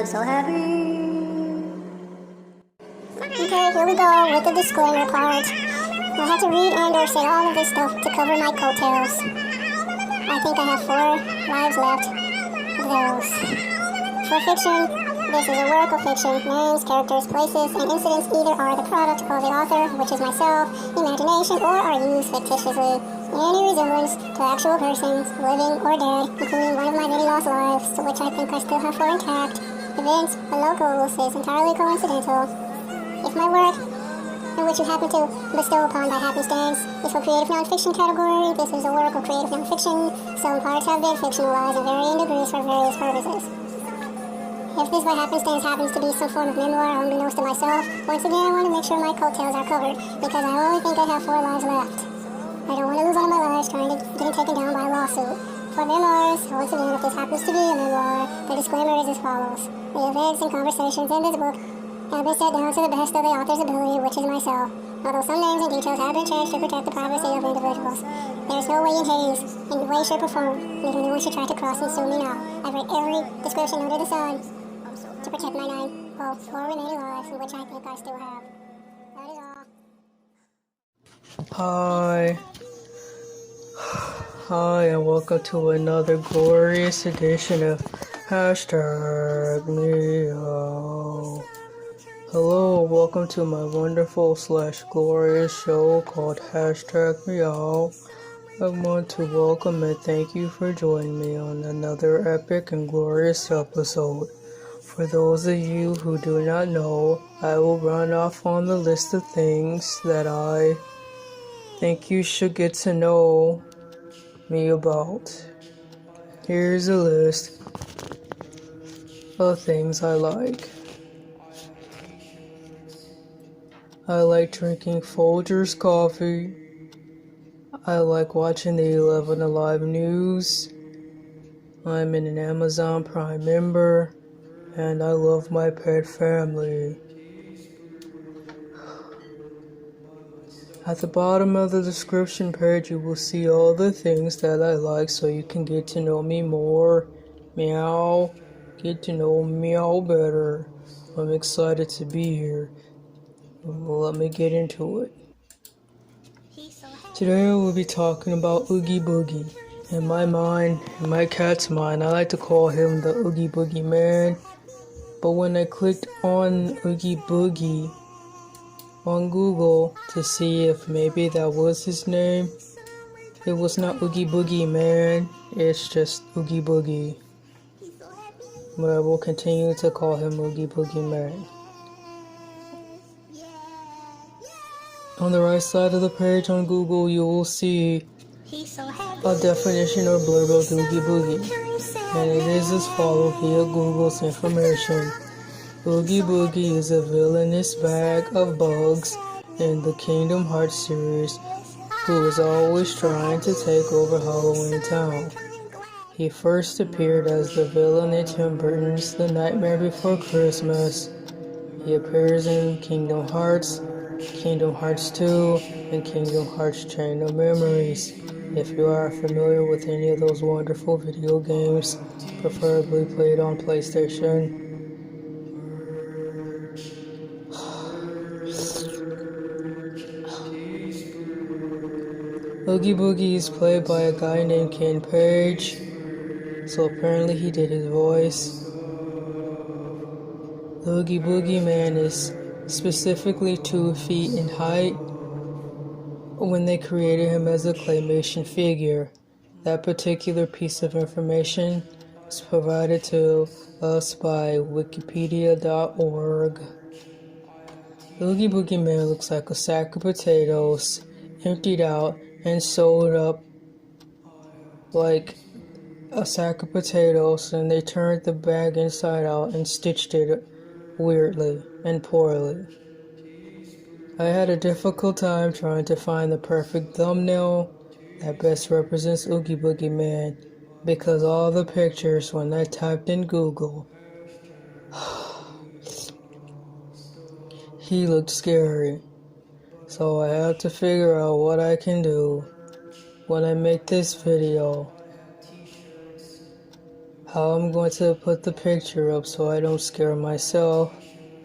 I'm so happy. Okay, here we go with the disclaimer part. I have to read and or say all of this stuff to cover my coattails. I think I have 4 lives left of those. For fiction, this is a work of fiction. Names, characters, places, and incidents either are the product of the author, which is myself, imagination, or are used fictitiously. Any resemblance to actual persons, living or dead, including one of my many lost lives, to which I think I still have 4 intact. Events, a locals is entirely coincidental. If my work, in which you happen to bestow upon by happenstance, is for creative nonfiction category, this is a work of creative nonfiction. Some parts have been fictionalized in varying degrees for various purposes. If this by happenstance happens to be some form of memoir unbeknownst to myself, once again I want to make sure my coattails are covered, because I only think I have 4 lives left. I don't want to lose one of my lives trying to get it taken down by a lawsuit. For memoirs, once again, if this happens to be a memoir, the disclaimer is as follows. The events and conversations in this book have been set down to the best of the author's ability, which is myself. Although some names and details have been changed to protect the privacy of individuals, there is no way in Hades, in way, shape, or form, that anyone should try to cross and sue me now. I've read every description under the sun to protect my 9 remaining lives, which I think I still have. That is all. Hi, and welcome to another glorious edition of Hashtag Meow. Hello, welcome to my wonderful / glorious show called Hashtag Meow. I want to welcome and thank you for joining me on another epic and glorious episode. For those of you who do not know, I will run off on the list of things that I think you should get to know me about. Here's a list of things I like. I like drinking Folgers Coffee. I like watching the 11 Alive news. I'm an Amazon Prime member, and I love my pet family. At the bottom of the description page, you will see all the things that I like so you can get to know me more. Meow. Get to know Meow better. I'm excited to be here. Let me get into it. Today I will be talking about Oogie Boogie. In my mind, in my cat's mind, I like to call him the Oogie Boogie man. But when I clicked on Oogie Boogie on Google to see if maybe that was his name, it was not Oogie Boogie man, it's just Oogie Boogie. But I will continue to call him Oogie Boogie man. On the right side of the page on Google, you will see a definition or blurb of Oogie Boogie, and it is as follows via Google's information. Oogie Boogie is a villainous bag of bugs in the Kingdom Hearts series who is always trying to take over Halloween Town. He first appeared as the villain in Tim Burton's The Nightmare Before Christmas. He appears in Kingdom Hearts, Kingdom Hearts 2, and Kingdom Hearts Chain of Memories. If you are familiar with any of those wonderful video games, preferably played on PlayStation. Oogie Boogie is played by a guy named Ken Page, so apparently he did his voice. The Oogie Boogie man is specifically 2 feet in height. When they created him as a claymation figure, that particular piece of information was provided to us by wikipedia.org. The Oogie Boogie man looks like a sack of potatoes, emptied out and sewed up like a sack of potatoes, and they turned the bag inside out and stitched it weirdly and poorly. I had a difficult time trying to find the perfect thumbnail that best represents Oogie Boogie Man, because all the pictures when I typed in Google, he looked scary. So I have to figure out what I can do when I make this video. how I'm going to put the picture up so I don't scare myself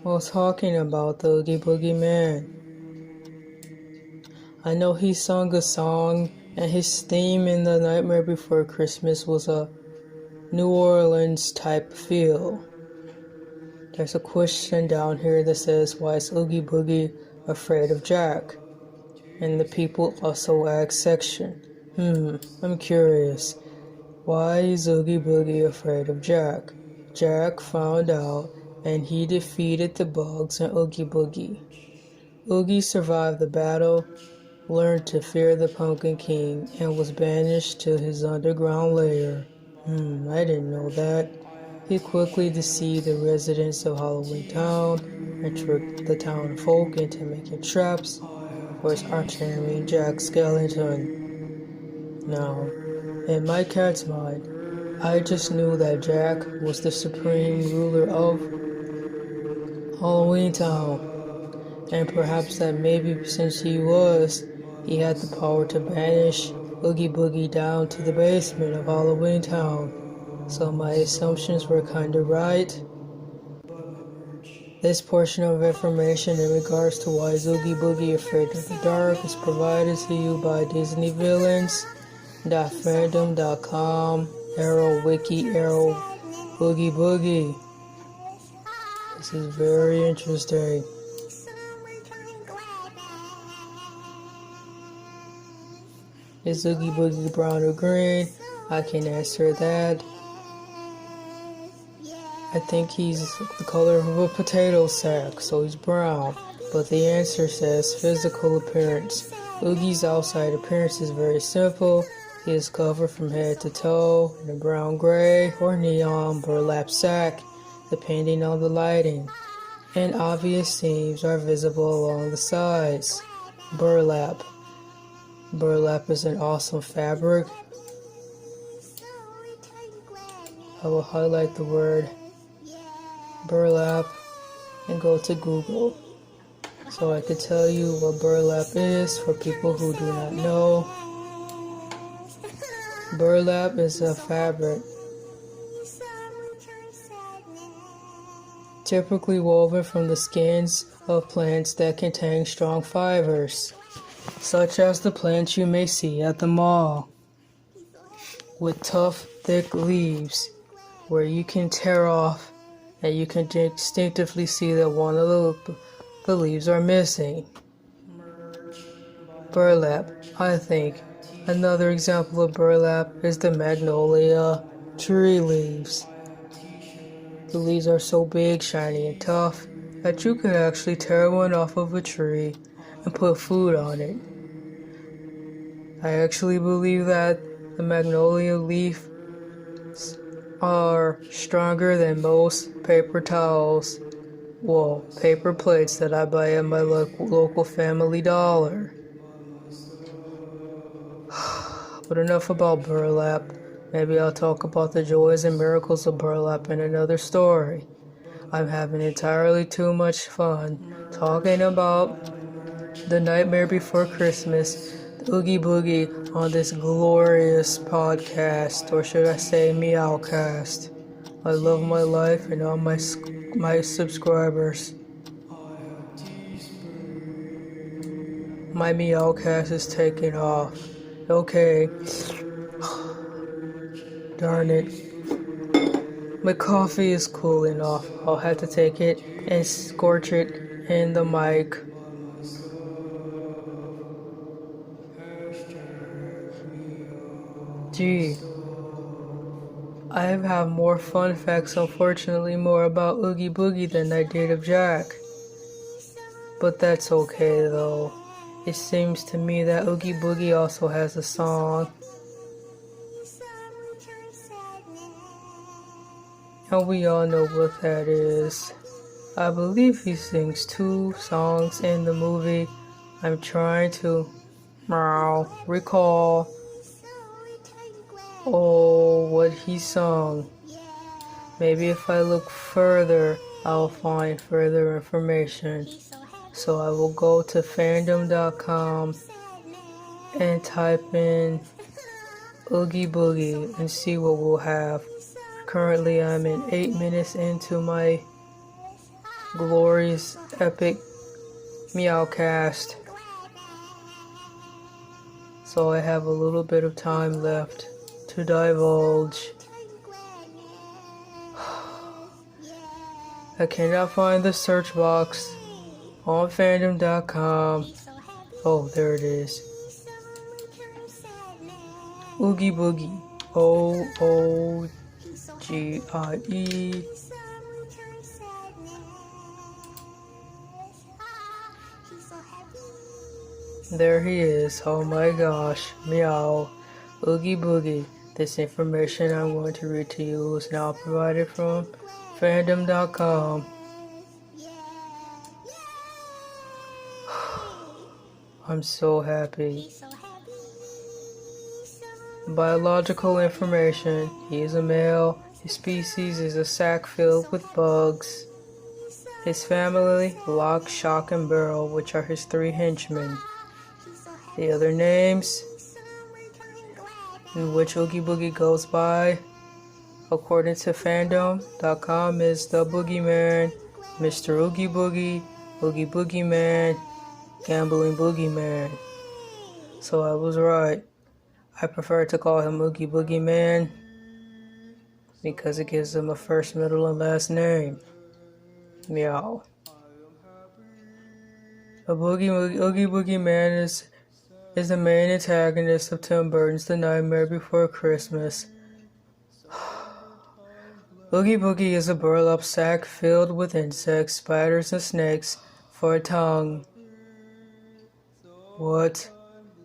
while talking about the Oogie Boogie Man. I know he sung a song, and his theme in The Nightmare Before Christmas was a New Orleans type feel. There's a question down here that says, why is Oogie Boogie afraid of Jack? In the people also ask section. I'm curious. Why is Oogie Boogie afraid of Jack? Jack found out and he defeated the bugs and Oogie Boogie. Oogie survived the battle, learned to fear the Pumpkin King, and was banished to his underground lair. I didn't know that. He quickly deceived the residents of Halloween Town and tricked the town folk into making traps for his archenemy Jack Skellington. Now, in my cat's mind, I just knew that Jack was the supreme ruler of Halloween Town, and perhaps that maybe since he had the power to banish Oogie Boogie down to the basement of Halloween Town. So my assumptions were kinda right. This portion of information in regards to why is Oogie Boogie afraid of the dark is provided to you by DisneyVillains.fandom.com /wiki Oogie Boogie. This is very interesting. Is Oogie Boogie brown or green? I can answer that. I think he's the color of a potato sack, so he's brown. But the answer says physical appearance. Oogie's outside appearance is very simple. He is covered from head to toe in a brown, gray, or neon burlap sack, depending on the lighting. And obvious seams are visible along the sides. Burlap. Burlap is an awesome fabric. I will highlight the word burlap and go to Google so I could tell you what burlap is for people who do not know. Burlap is a fabric typically woven from the skins of plants that contain strong fibers, such as the plants you may see at the mall, with tough, thick leaves where you can tear off and you can instinctively see that one of the leaves are missing. Burlap, I think. Another example of burlap is the magnolia tree leaves. The leaves are so big, shiny, and tough that you could actually tear one off of a tree and put food on it. I actually believe that the magnolia leaf are stronger than most paper towels, paper plates that I buy at my local Family Dollar. But enough about burlap. Maybe I'll talk about the joys and miracles of burlap in another story. I'm having entirely too much fun talking about The Nightmare Before Christmas, Oogie Boogie, on this glorious podcast, or should I say meow-cast. I love my life and all my subscribers. My meow-cast is taking off. Okay. Darn it. My coffee is cooling off. I'll have to take it and scorch it in the mic. Gee, I have more fun facts, unfortunately more about Oogie Boogie than I did of Jack. But that's okay though. It seems to me that Oogie Boogie also has a song. And we all know what that is. I believe he sings 2 songs in the movie. I'm trying to recall what he sung. Maybe if I look further, I'll find further information. So I will go to fandom.com and type in Oogie Boogie and see what we'll have. Currently, I'm in 8 minutes into my glorious, epic meow-cast. So I have a little bit of time left to divulge. I cannot find the search box on fandom.com. Oh, there it is. Oogie Boogie. OOGIE. There he is. Oh my gosh. Meow. Oogie Boogie. This information I'm going to read to you is now provided from fandom.com. I'm so happy. Biological information. He is a male. His species is a sack filled with bugs. His family, Lock, Shock, and Barrel, which are his 3 henchmen. The other names in which Oogie Boogie goes by, according to fandom.com, is the Boogeyman, Mr. Oogie Boogie, Oogie Boogie Man, Gambling Boogeyman. So I was right. I prefer to call him Oogie Boogie Man because it gives him a first, middle, and last name. Meow. Oogie Boogie Man is the main antagonist of Tim Burton's The Nightmare Before Christmas. Oogie Boogie is a burlap sack filled with insects, spiders, and snakes for a tongue. What?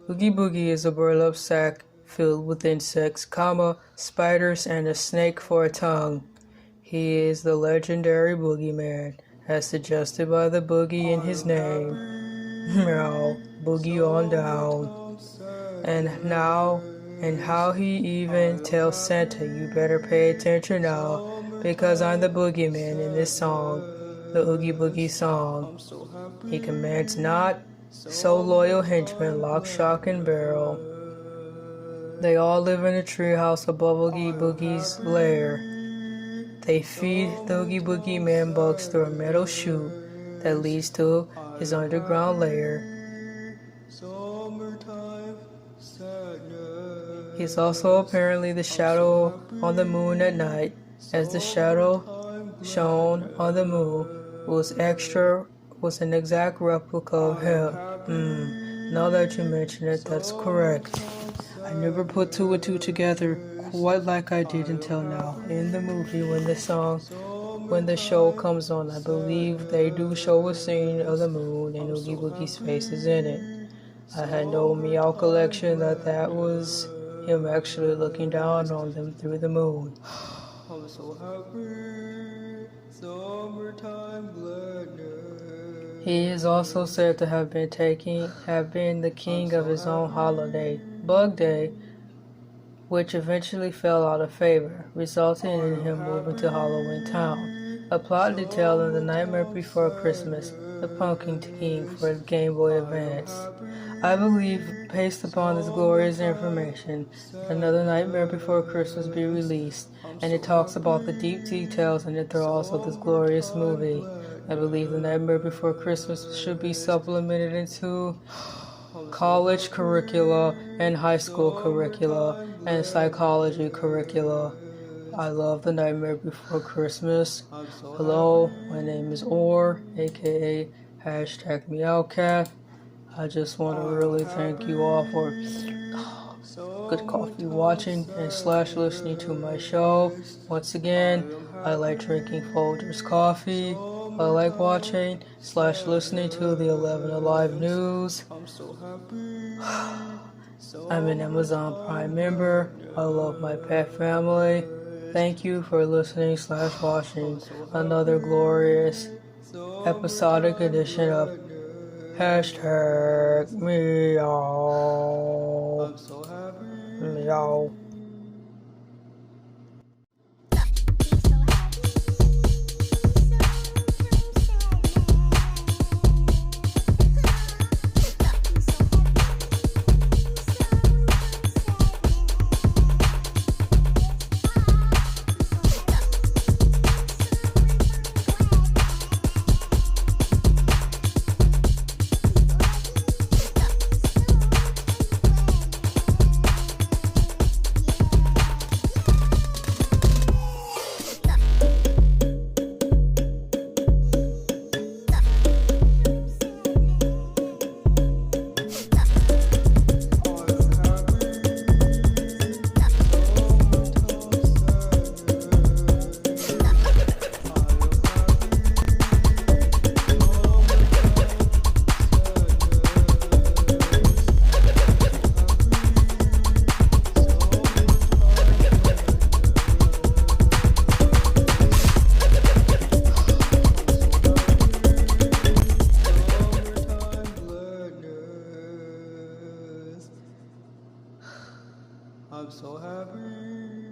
Oogie Boogie is a burlap sack filled with insects, spiders, and a snake for a tongue. He is the legendary Boogeyman, as suggested by the boogie in his name. Meow, boogie on down. And how he even tells Santa, you better pay attention now, because I'm the boogeyman in this song, the Oogie Boogie song. He commands not so loyal henchmen, Lock, Shock, and Barrel. They all live in a treehouse above Oogie Boogie's lair. They feed the Oogie Boogie Man bugs through a metal chute that leads to his underground lair. He's also apparently the shadow on the moon at night, as the shadow shown on the moon was an exact replica of him. Now that you mention it, that's correct. I never put 2 and 2 together quite like I did until now. In the movie, when the show comes on, I believe they do show a scene of the moon and Oogie Boogie's face is in it. I had no meow collection that was him actually looking down on them through the moon. I'm so happy. Summertime gladness. He is also said to have been the king of his own holiday, Bug Day, which eventually fell out of favor, resulting in him moving to Halloween Town. A plot detailed in The Nightmare Before Christmas, the Pumpkin King for the Game Boy Advance. I believe, based upon this glorious information, another Nightmare Before Christmas be released, and it talks about the deep details and enthralls of this glorious movie. I believe The Nightmare Before Christmas should be supplemented into college curricula and high school curricula and psychology curricula. I love The Nightmare Before Christmas. Hello, my name is Or, aka hashtag meowcat. I just want to really thank you all for good coffee watching and / listening to my show. Once again, I like drinking Folgers Coffee. I like watching / listening to the 11 Alive News. I'm an Amazon Prime member. I love my pet family. Thank you for listening / watching another glorious episodic edition of hashtag Meow. Meow. I'm so happy.